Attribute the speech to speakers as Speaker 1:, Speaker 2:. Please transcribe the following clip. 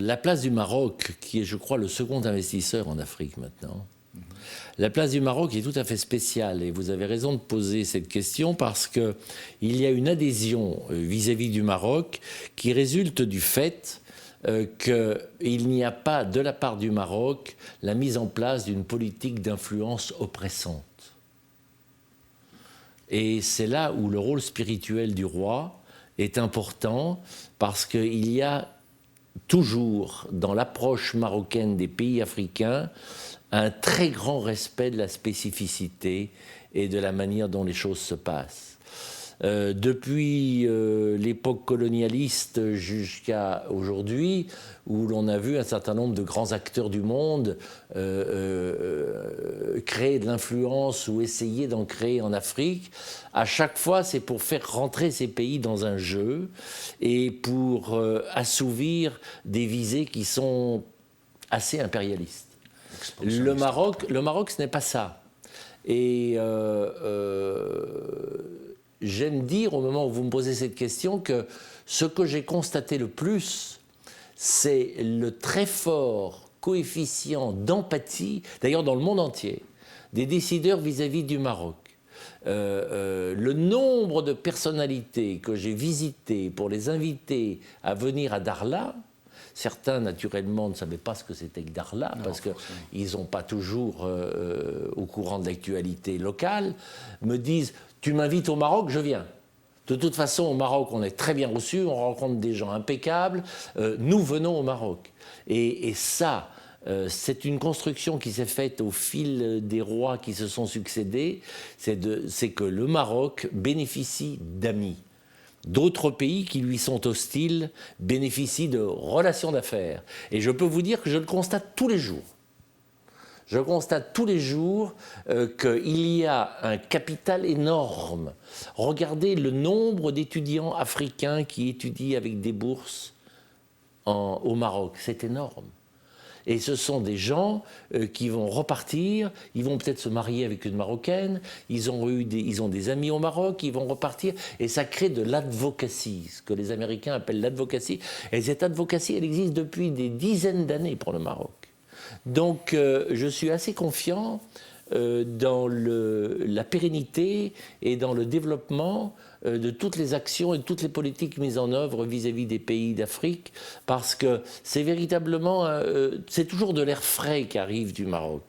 Speaker 1: la place du Maroc, qui est, je crois, le second investisseur en Afrique maintenant, la place du Maroc est tout à fait spéciale. Et vous avez raison de poser cette question parce qu'il y a une adhésion vis-à-vis du Maroc qui résulte du fait qu'il n'y a pas, de la part du Maroc, la mise en place d'une politique d'influence oppressante. Et c'est là où le rôle spirituel du roi est important, parce qu'il y a toujours, dans l'approche marocaine des pays africains, un très grand respect de la spécificité et de la manière dont les choses se passent. Depuis l'époque colonialiste jusqu'à aujourd'hui, où l'on a vu un certain nombre de grands acteurs du monde créer de l'influence ou essayer d'en créer en Afrique, à chaque fois c'est pour faire rentrer ces pays dans un jeu et pour assouvir des visées qui sont assez impérialistes. Le Maroc, ce n'est pas ça. Et j'aime dire, au moment où vous me posez cette question, que ce que j'ai constaté le plus, c'est le très fort coefficient d'empathie, d'ailleurs dans le monde entier, des décideurs vis-à-vis du Maroc. Le nombre de personnalités que j'ai visitées pour les inviter à venir à Dakhla, certains, naturellement, ne savaient pas ce que c'était que Dakhla, parce qu'ils n'ont pas toujours au courant de l'actualité locale, me disent « Tu m'invites au Maroc, je viens ». De toute façon, au Maroc, on est très bien reçus, on rencontre des gens impeccables, nous venons au Maroc. Et ça, c'est une construction qui s'est faite au fil des rois qui se sont succédés, c'est que le Maroc bénéficie d'amis. D'autres pays qui lui sont hostiles bénéficient de relations d'affaires. Et je peux vous dire que je le constate tous les jours. Je constate tous les jours qu'il y a un capital énorme. Regardez le nombre d'étudiants africains qui étudient avec des bourses au Maroc. C'est énorme. Et ce sont des gens qui vont repartir, ils vont peut-être se marier avec une Marocaine, ils ont des amis au Maroc, ils vont repartir, et ça crée de l'advocacy, ce que les Américains appellent l'advocacy. Et cette advocacy, elle existe depuis des dizaines d'années pour le Maroc. Donc je suis assez confiant dans la pérennité et dans le développement de toutes les actions et de toutes les politiques mises en œuvre vis-à-vis des pays d'Afrique, parce que c'est véritablement, c'est toujours de l'air frais qui arrive du Maroc.